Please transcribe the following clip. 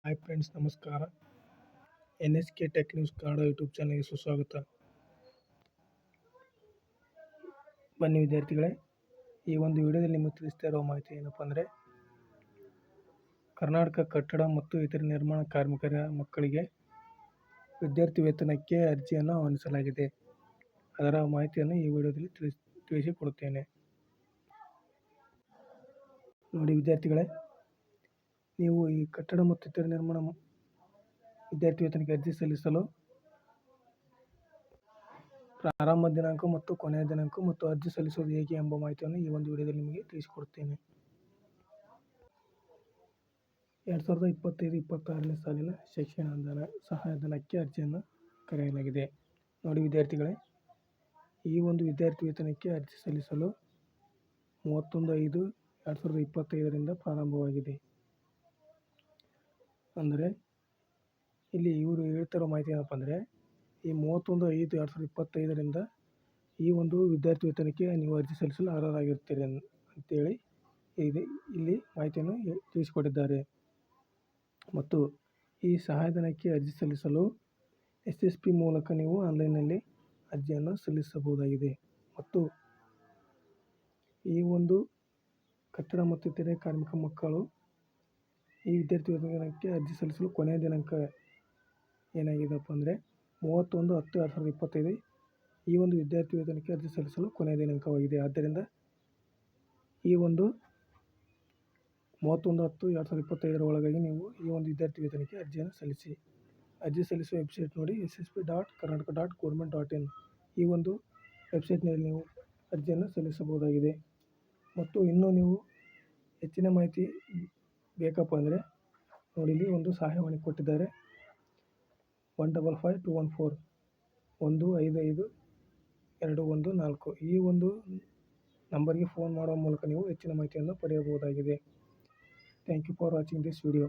Hi friends, ನಮಸ್ಕಾರ. NSK tech news Kannada YouTube ಚಾನಲ್ಗೆ ಸುಸ್ವಾಗತ. ಬನ್ನಿ ವಿದ್ಯಾರ್ಥಿಗಳೇ, ಈ ಒಂದು ವಿಡಿಯೋದಲ್ಲಿ ನಿಮಗೆ ತಿಳಿಸ್ತಾ ಇರೋ ಮಾಹಿತಿ ಏನಪ್ಪ ಅಂದರೆ, ಕರ್ನಾಟಕ ಕಟ್ಟಡ ಮತ್ತು ಇತರ ನಿರ್ಮಾಣ ಕಾರ್ಮಿಕರ ಮಕ್ಕಳಿಗೆ ವಿದ್ಯಾರ್ಥಿ ವೇತನಕ್ಕೆ ಅರ್ಜಿಯನ್ನು ಆಹ್ವಾನಿಸಲಾಗಿದೆ. ಅದರ ಮಾಹಿತಿಯನ್ನು ಈ ವಿಡಿಯೋದಲ್ಲಿ ತಿಳಿಸಿಕೊಡುತ್ತೇನೆ. ನೋಡಿ ವಿದ್ಯಾರ್ಥಿಗಳೇ, ನೀವು ಈ ಕಟ್ಟಡ ಮತ್ತು ಇತರ ನಿರ್ಮಾಣ ವಿದ್ಯಾರ್ಥಿ ವೇತನಕ್ಕೆ ಅರ್ಜಿ ಸಲ್ಲಿಸಲು ಪ್ರಾರಂಭ ದಿನಾಂಕ ಮತ್ತು ಕೊನೆಯ ದಿನಾಂಕ ಮತ್ತು ಅರ್ಜಿ ಸಲ್ಲಿಸುವುದು ಹೇಗೆ ಎಂಬ ಮಾಹಿತಿಯನ್ನು ಈ ಒಂದು ವಿಡಿಯೋದಲ್ಲಿ ನಿಮಗೆ ತಿಳಿಸಿಕೊಡುತ್ತೇನೆ. 2025-26ನೇ ಸಾಲಿನ ಶೈಕ್ಷಣಿಕ ಸಹಾಯಧನಕ್ಕೆ ಅರ್ಜಿಯನ್ನು ಕರೆಯಲಾಗಿದೆ. ನೋಡಿ ವಿದ್ಯಾರ್ಥಿಗಳೇ, ಈ ಒಂದು ವಿದ್ಯಾರ್ಥಿ ವೇತನಕ್ಕೆ ಅರ್ಜಿ ಸಲ್ಲಿಸಲು 31/5/2025ರಿಂದ ಪ್ರಾರಂಭವಾಗಿದೆ. ಅಂದರೆ ಇಲ್ಲಿ ಇವರು ಹೇಳ್ತಿರೋ ಮಾಹಿತಿ ಏನಪ್ಪ ಅಂದರೆ, ಈ 31/5/2025ರಿಂದ ಈ ಒಂದು ವಿದ್ಯಾರ್ಥಿ ವೇತನಕ್ಕೆ ನೀವು ಅರ್ಜಿ ಸಲ್ಲಿಸಲು ಅರ್ಹರಾಗಿರ್ತೀರಿ ಅಂತೇಳಿ ಇಲ್ಲಿ ಮಾಹಿತಿಯನ್ನು ತಿಳಿಸಿಕೊಟ್ಟಿದ್ದಾರೆ. ಮತ್ತು ಈ ಸಹಾಯಧನಕ್ಕೆ ಅರ್ಜಿ ಸಲ್ಲಿಸಲು SSP ಮೂಲಕ ನೀವು ಆನ್ಲೈನ್ನಲ್ಲಿ ಅರ್ಜಿಯನ್ನು ಸಲ್ಲಿಸಬಹುದಾಗಿದೆ. ಮತ್ತು ಈ ಒಂದು ಕಟ್ಟಡ ಮತ್ತು ಇತರೆ ಕಾರ್ಮಿಕ ಮಕ್ಕಳು ಈ ವಿದ್ಯಾರ್ಥಿ ವೇತನಕ್ಕೆ ಅರ್ಜಿ ಸಲ್ಲಿಸಲು ಕೊನೆಯ ದಿನಾಂಕ ಏನಾಗಿದೆಪ್ಪ ಅಂದರೆ 31/10/2025 ಈ ಒಂದು ವಿದ್ಯಾರ್ಥಿ ವೇತನಕ್ಕೆ ಅರ್ಜಿ ಸಲ್ಲಿಸಲು ಕೊನೆಯ ದಿನಾಂಕವಾಗಿದೆ. ಆದ್ದರಿಂದ ಈ ಒಂದು 31/10/2025 ಒಳಗಾಗಿ ನೀವು ಈ ಒಂದು ವಿದ್ಯಾರ್ಥಿ ವೇತನಕ್ಕೆ ಅರ್ಜಿಯನ್ನು ಸಲ್ಲಿಸಿ. ಅರ್ಜಿ ಸಲ್ಲಿಸುವ ವೆಬ್ಸೈಟ್ ನೋಡಿ ssp.karnataka.government.in ಈ ಒಂದು ವೆಬ್ಸೈಟ್ನಲ್ಲಿ ನೀವು ಅರ್ಜಿಯನ್ನು ಸಲ್ಲಿಸಬಹುದಾಗಿದೆ. ಮತ್ತು ಇನ್ನೂ ನೀವು ಹೆಚ್ಚಿನ ಮಾಹಿತಿ ಬೇಕಪ್ಪ ಅಂದರೆ ನೋಡಿ, ಇಲ್ಲಿ ಒಂದು ಸಹಾಯವಾಣಿ ಕೊಟ್ಟಿದ್ದಾರೆ 155-214 155-214 ಈ ಒಂದು ನಂಬರ್ಗೆ ಫೋನ್ ಮಾಡುವ ಮೂಲಕ ನೀವು ಹೆಚ್ಚಿನ ಮಾಹಿತಿಯನ್ನು ಪಡೆಯಬಹುದಾಗಿದೆ. Thank you for watching this video.